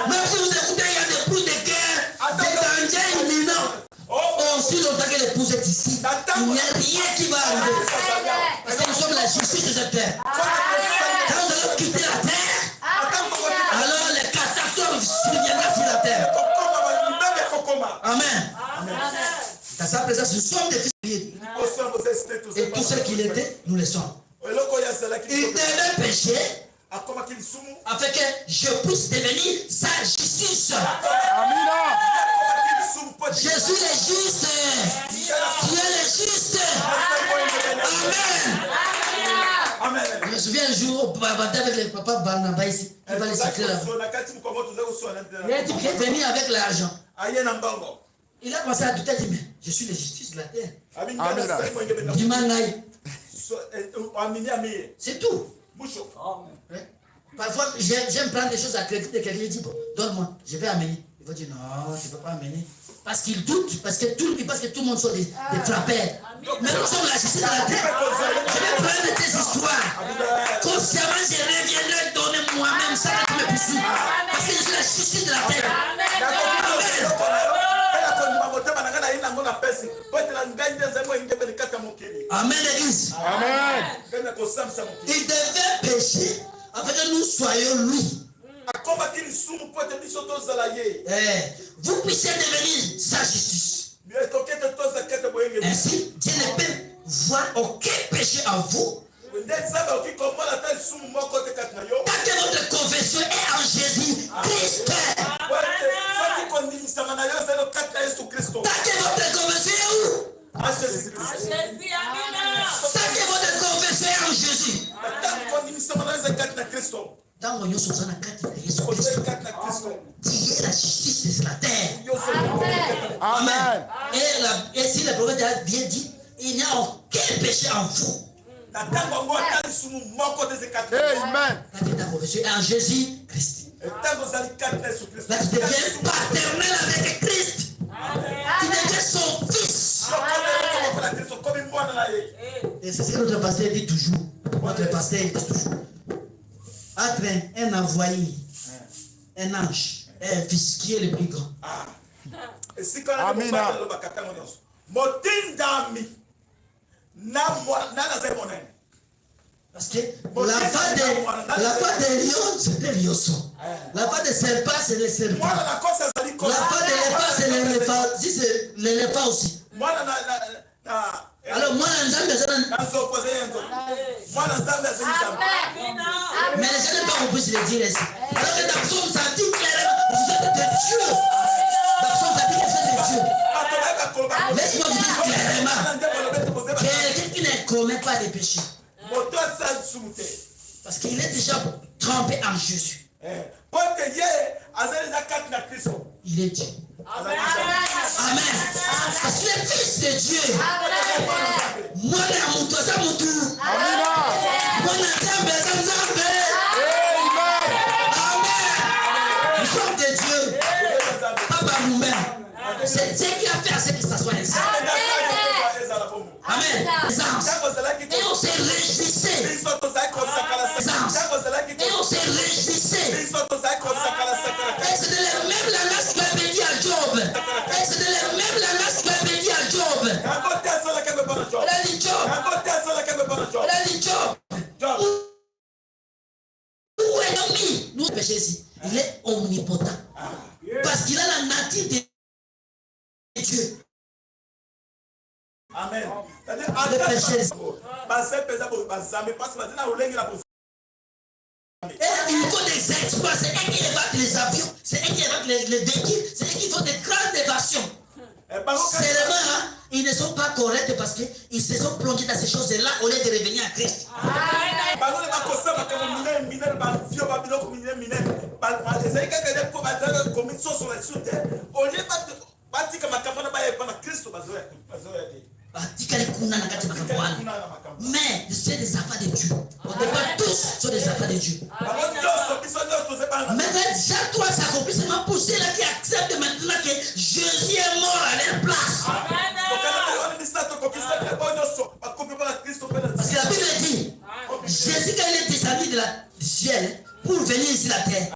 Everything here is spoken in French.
Même si vous écoutez, il y a des bruits de guerre, des dangers imminents. Aussi longtemps que l'épouse est ici, il n'y a rien qui va arriver. Parce que nous sommes la justice de cette terre. Quand nous allons quitter la terre, alors les catastrophes surviendront sur la terre. Amen. Dans sa présence, nous sommes des fils de Dieu. Et tout ce qu'il était, nous le sommes. Il devait pécher afin que je puisse devenir sa justice. Je suis le juste. Tu es le juste. Amen. Je me souviens un jour, avec le papa Barnaba ici, qui va les sacrer là. Il a dit qu'il est venu avec l'argent. Il a commencé à douter, il dit, mais je suis la justice de la terre. C'est tout. Parfois, j'aime prendre des choses à crédit de quelqu'un, il dit, bon, donne-moi, je vais amener. Il va dire, non, je ne peux pas amener. Parce qu'il doute, parce que tout le monde sont des trappeurs. Mais nous sommes la justice de la terre. Je vais prendre tes histoires. Consciemment, je reviendrai donner moi-même ça à tous mes petits. Parce que je suis la justice de la terre. Amen, l'église. Amen. Il devait pécher afin que nous soyons lui. Vous puissiez devenir sa justice. Ainsi, Dieu ne peut voir aucun péché en vous. Tant que votre confession est en Jésus Christ. Tant que votre confession est où? En Jésus Christ. Tant que votre confession est en Jésus. Dans mon Dieu, Susanna, Jésus Christ. Tu es la justice de la terre. Amen. Et si le prophète vient dire, il n'y a aucun péché en vous. Amen. Quand ta confession est en Jésus Christ. Là, tu deviens paternel avec Christ. Tu deviens son fils. Et c'est ce que notre pasteur dit toujours. Notre pasteur dit toujours. Entre un envoyé, un ange, un fils qui est le plus grand. Amina. Parce que la fin de lion, c'est le lionceau. La fin de serpent, c'est le serpent. La fin de l'éléphant, c'est l'éléphant. Si c'est l'éléphant aussi. Alors, moi, mais les gens n'ont pas compris se le dire ainsi. Alors que dans Psaume, ça dit clairement, vous êtes de Dieu. Dans Psaume, ça dit que vous êtes de Dieu. Laisse-moi vous dire clairement, quelqu'un qui ne commet pas de péché. Parce qu'il est déjà trempé en Jésus. Il est Dieu. Amen. Parce qu'il est fils de Dieu. Moi, je suis Nous sommes de Dieu. Pas par nous-mêmes. C'est Dieu qui a fait à ce que ça soit ainsi. Amen. Et on s'est réjouissait. Et on s'est réjouissait. Et c'était le même langage que tu avais dit à Job. Et c'était le même langage que tu avais dit à Job. Elle a dit Job. Elle a dit Job. Où est l'ennemi? Nous péché ici. Il est omnipotent. Parce qu'il a la nature de Dieu. Amen. Et il faut des exploits, c'est eux qui évacuent les avions, c'est eux qui évacuent les véhicules, c'est eux qui font des grandes évasions. Seulement, ils ne sont pas corrects parce qu'ils se sont plongés dans ces choses-là au lieu de revenir à Christ. Mais c'est des affaires de Dieu. On n'est pas tous sur des affaires de Dieu. Maintenant, déjà toi,